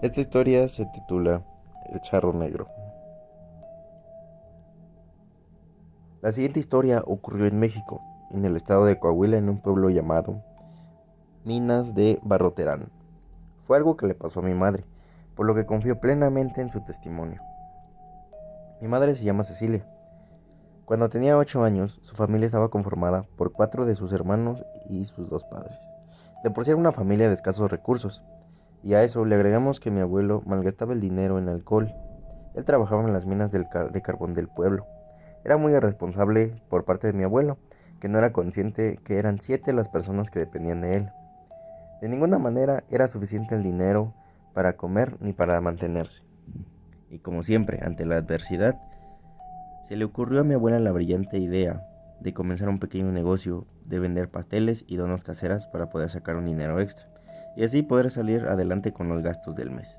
Esta historia se titula El charro negro. La siguiente historia ocurrió en México, en el estado de Coahuila, en un pueblo llamado Minas de Barroterán. Fue algo que le pasó a mi madre, por lo que confío plenamente en su testimonio. Mi madre se llama Cecilia. Cuando tenía 8 años, su familia estaba conformada por 4 de sus hermanos y sus 2 padres. De por sí era una familia de escasos recursos, y a eso le agregamos que mi abuelo malgastaba el dinero en alcohol. Él trabajaba en las minas de carbón del pueblo. Era muy irresponsable por parte de mi abuelo, que no era consciente que eran 7 las personas que dependían de él. De ninguna manera era suficiente el dinero para comer ni para mantenerse. Y como siempre, ante la adversidad, se le ocurrió a mi abuela la brillante idea de comenzar un pequeño negocio de vender pasteles y donas caseras para poder sacar un dinero extra y así poder salir adelante con los gastos del mes.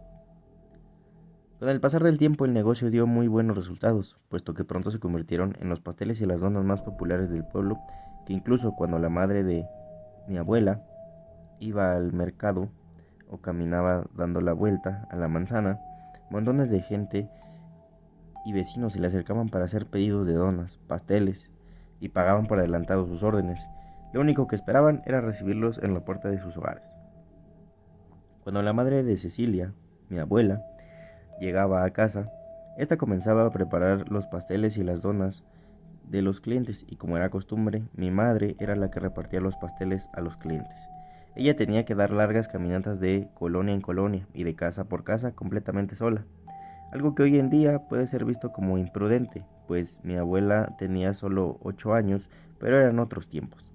Con el pasar del tiempo el negocio dio muy buenos resultados, puesto que pronto se convirtieron en los pasteles y las donas más populares del pueblo, que incluso cuando la madre de mi abuela iba al mercado o caminaba dando la vuelta a la manzana, montones de gente y vecinos se le acercaban para hacer pedidos de donas, pasteles, y pagaban por adelantado sus órdenes. Lo único que esperaban era recibirlos en la puerta de sus hogares. Cuando la madre de Cecilia, mi abuela, llegaba a casa, esta comenzaba a preparar los pasteles y las donas de los clientes y como era costumbre, mi madre era la que repartía los pasteles a los clientes. Ella tenía que dar largas caminatas de colonia en colonia y de casa por casa completamente sola, algo que hoy en día puede ser visto como imprudente, pues mi abuela tenía solo 8 años, pero eran otros tiempos.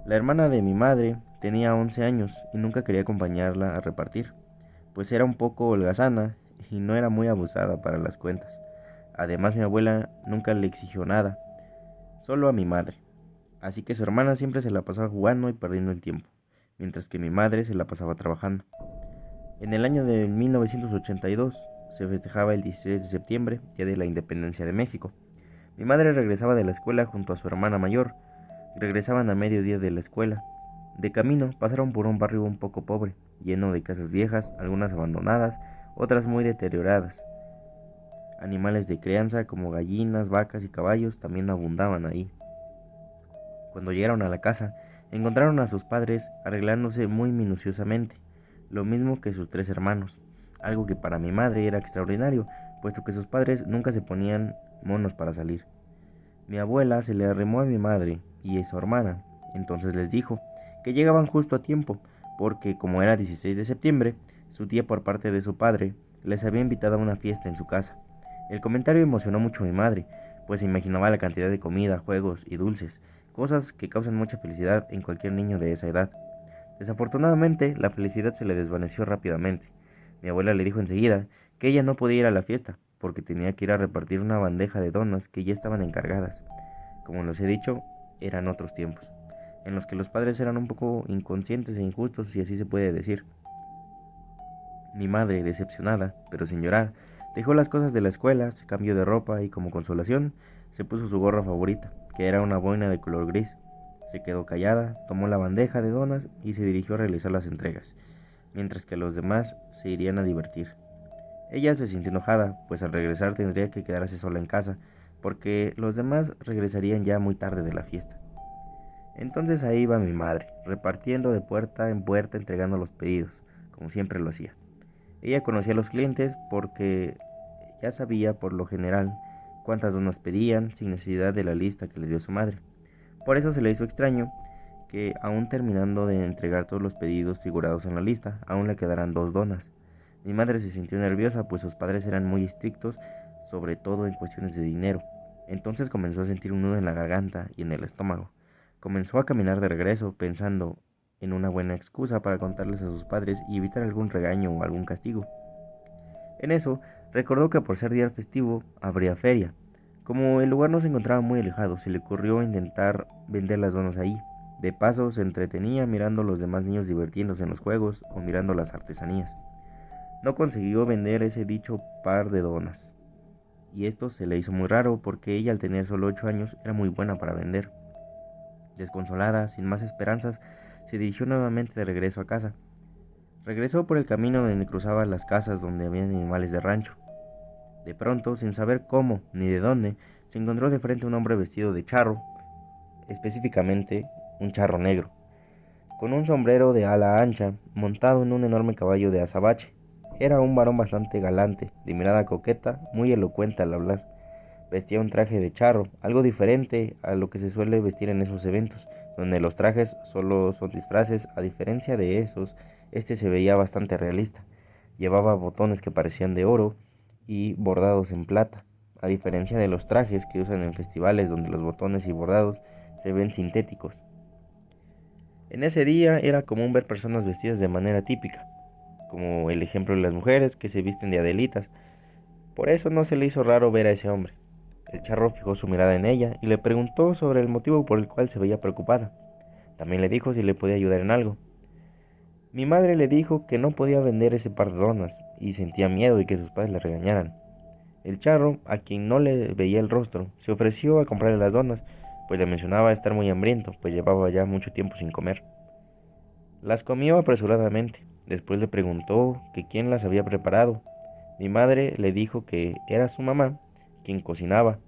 La hermana de mi madre tenía 11 años y nunca quería acompañarla a repartir, pues era un poco holgazana y no era muy abusada para las cuentas. Además, mi abuela nunca le exigió nada, solo a mi madre, así que su hermana siempre se la pasaba jugando y perdiendo el tiempo, mientras que mi madre se la pasaba trabajando. En el año de 1982 se festejaba el 16 de septiembre, Día de la Independencia de México. Mi madre regresaba de la escuela junto a su hermana mayor. Regresaban a mediodía de la escuela. De camino pasaron por un barrio un poco pobre, lleno de casas viejas, algunas abandonadas, otras muy deterioradas. Animales de crianza como gallinas, vacas y caballos también abundaban ahí. Cuando llegaron a la casa, encontraron a sus padres arreglándose muy minuciosamente, lo mismo que sus 3 hermanos, algo que para mi madre era extraordinario, puesto que sus padres nunca se ponían monos para salir. Mi abuela se le arrimó a mi madre y a su hermana, entonces les dijo que llegaban justo a tiempo, porque como era 16 de septiembre, su tía por parte de su padre les había invitado a una fiesta en su casa. El comentario emocionó mucho a mi madre, pues se imaginaba la cantidad de comida, juegos y dulces, cosas que causan mucha felicidad en cualquier niño de esa edad. Desafortunadamente, la felicidad se le desvaneció rápidamente. Mi abuela le dijo enseguida que ella no podía ir a la fiesta, porque tenía que ir a repartir una bandeja de donas que ya estaban encargadas. Como les he dicho, eran otros tiempos, en los que los padres eran un poco inconscientes e injustos, si así se puede decir. Mi madre, decepcionada, pero sin llorar, dejó las cosas de la escuela, se cambió de ropa y como consolación se puso su gorra favorita, que era una boina de color gris. Se quedó callada, tomó la bandeja de donas y se dirigió a realizar las entregas, mientras que los demás se irían a divertir. Ella se sintió enojada, pues al regresar tendría que quedarse sola en casa, porque los demás regresarían ya muy tarde de la fiesta. Entonces ahí iba mi madre, repartiendo de puerta en puerta, entregando los pedidos, como siempre lo hacía. Ella conocía a los clientes porque ya sabía por lo general cuántas donas pedían sin necesidad de la lista que le dio su madre. Por eso se le hizo extraño que, aún terminando de entregar todos los pedidos figurados en la lista, aún le quedaran 2 donas. Mi madre se sintió nerviosa, pues sus padres eran muy estrictos, sobre todo en cuestiones de dinero. Entonces comenzó a sentir un nudo en la garganta y en el estómago. Comenzó a caminar de regreso, pensando en una buena excusa para contarles a sus padres y evitar algún regaño o algún castigo. En eso, recordó que por ser día festivo, habría feria. Como el lugar no se encontraba muy alejado, se le ocurrió intentar vender las donas ahí. De paso, se entretenía mirando a los demás niños divirtiéndose en los juegos o mirando las artesanías. No consiguió vender ese dicho par de donas, y esto se le hizo muy raro porque ella, al tener solo 8 años, era muy buena para vender. Desconsolada, sin más esperanzas, se dirigió nuevamente de regreso a casa. Regresó por el camino donde cruzaba las casas donde había animales de rancho. De pronto, sin saber cómo ni de dónde, se encontró de frente a un hombre vestido de charro, específicamente un charro negro, con un sombrero de ala ancha, montado en un enorme caballo de azabache. Era un varón bastante galante, de mirada coqueta, muy elocuente al hablar. Vestía un traje de charro, algo diferente a lo que se suele vestir en esos eventos, donde los trajes solo son disfraces. A diferencia de esos, este se veía bastante realista. Llevaba botones que parecían de oro y bordados en plata, a diferencia de los trajes que usan en festivales donde los botones y bordados se ven sintéticos. En ese día era común ver personas vestidas de manera típica, como el ejemplo de las mujeres que se visten de adelitas. Por eso no se le hizo raro ver a ese hombre. El charro fijó su mirada en ella y le preguntó sobre el motivo por el cual se veía preocupada. También le dijo si le podía ayudar en algo. Mi madre le dijo que no podía vender ese par de donas y sentía miedo de que sus padres le regañaran. El charro, a quien no le veía el rostro, se ofreció a comprarle las donas, pues le mencionaba estar muy hambriento, pues llevaba ya mucho tiempo sin comer. Las comió apresuradamente. Después le preguntó que quién las había preparado. Mi madre le dijo que era su mamá quien cocinaba.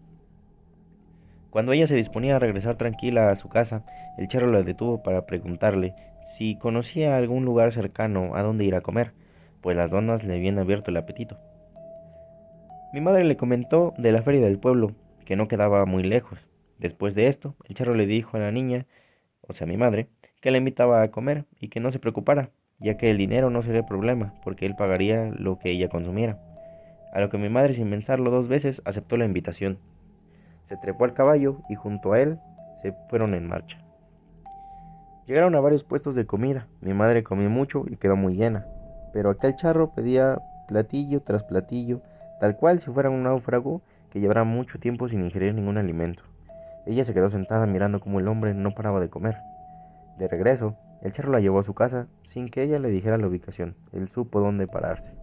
Cuando ella se disponía a regresar tranquila a su casa, el charro la detuvo para preguntarle si conocía algún lugar cercano a donde ir a comer, pues las donas le habían abierto el apetito. Mi madre le comentó de la feria del pueblo, que no quedaba muy lejos. Después de esto, el charro le dijo a la niña, o sea, mi madre, que la invitaba a comer y que no se preocupara, ya que el dinero no sería problema, porque él pagaría lo que ella consumiera. A lo que mi madre, sin pensarlo dos veces, aceptó la invitación. Se trepó al caballo y junto a él se fueron en marcha. Llegaron a varios puestos de comida. Mi madre comió mucho y quedó muy llena, pero aquel charro pedía platillo tras platillo, tal cual si fuera un náufrago que llevara mucho tiempo sin ingerir ningún alimento. Ella se quedó sentada mirando cómo el hombre no paraba de comer. De regreso, el charro la llevó a su casa sin que ella le dijera la ubicación. Él supo dónde pararse.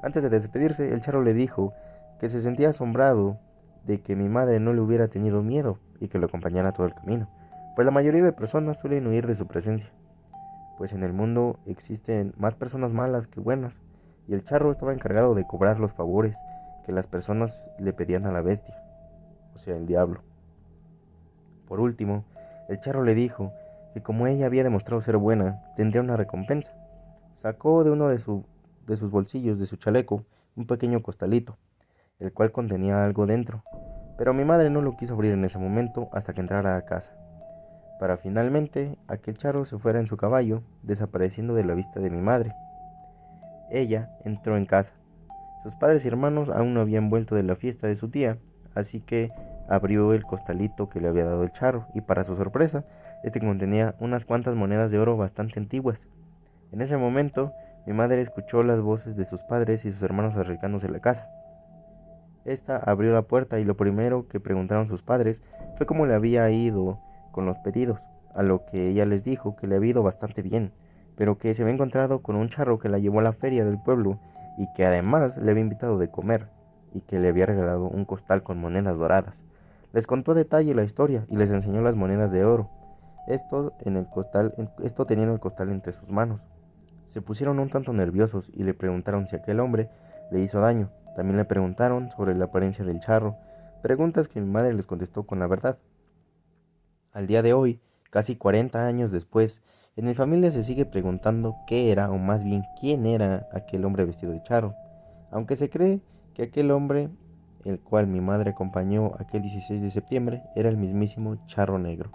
Antes de despedirse, el charro le dijo que se sentía asombrado de que mi madre no le hubiera tenido miedo y que lo acompañara todo el camino, pues la mayoría de personas suelen huir de su presencia, pues en el mundo existen más personas malas que buenas, y el charro estaba encargado de cobrar los favores que las personas le pedían a la bestia, o sea, el diablo. Por último, el charro le dijo que como ella había demostrado ser buena, tendría una recompensa. Sacó de uno de sus bolsillos de su chaleco un pequeño costalito, el cual contenía algo dentro, pero mi madre no lo quiso abrir en ese momento hasta que entrara a casa, para finalmente aquel charro se fuera en su caballo, desapareciendo de la vista de mi madre. Ella entró en casa. Sus padres y hermanos aún no habían vuelto de la fiesta de su tía, así que abrió el costalito que le había dado el charro, y para su sorpresa, este contenía unas cuantas monedas de oro bastante antiguas. En ese momento, mi madre escuchó las voces de sus padres y sus hermanos acercándose a la casa. Esta abrió la puerta y lo primero que preguntaron sus padres fue cómo le había ido con los pedidos, a lo que ella les dijo que le había ido bastante bien, pero que se había encontrado con un charro que la llevó a la feria del pueblo y que además le había invitado de comer y que le había regalado un costal con monedas doradas. Les contó a detalle la historia y les enseñó las monedas de oro, esto teniendo el costal entre sus manos. Se pusieron un tanto nerviosos y le preguntaron si aquel hombre le hizo daño. También le preguntaron sobre la apariencia del charro, preguntas que mi madre les contestó con la verdad. Al día de hoy, casi 40 años después, en mi familia se sigue preguntando qué era, o más bien quién era aquel hombre vestido de charro, aunque se cree que aquel hombre, el cual mi madre acompañó aquel 16 de septiembre, era el mismísimo Charro Negro.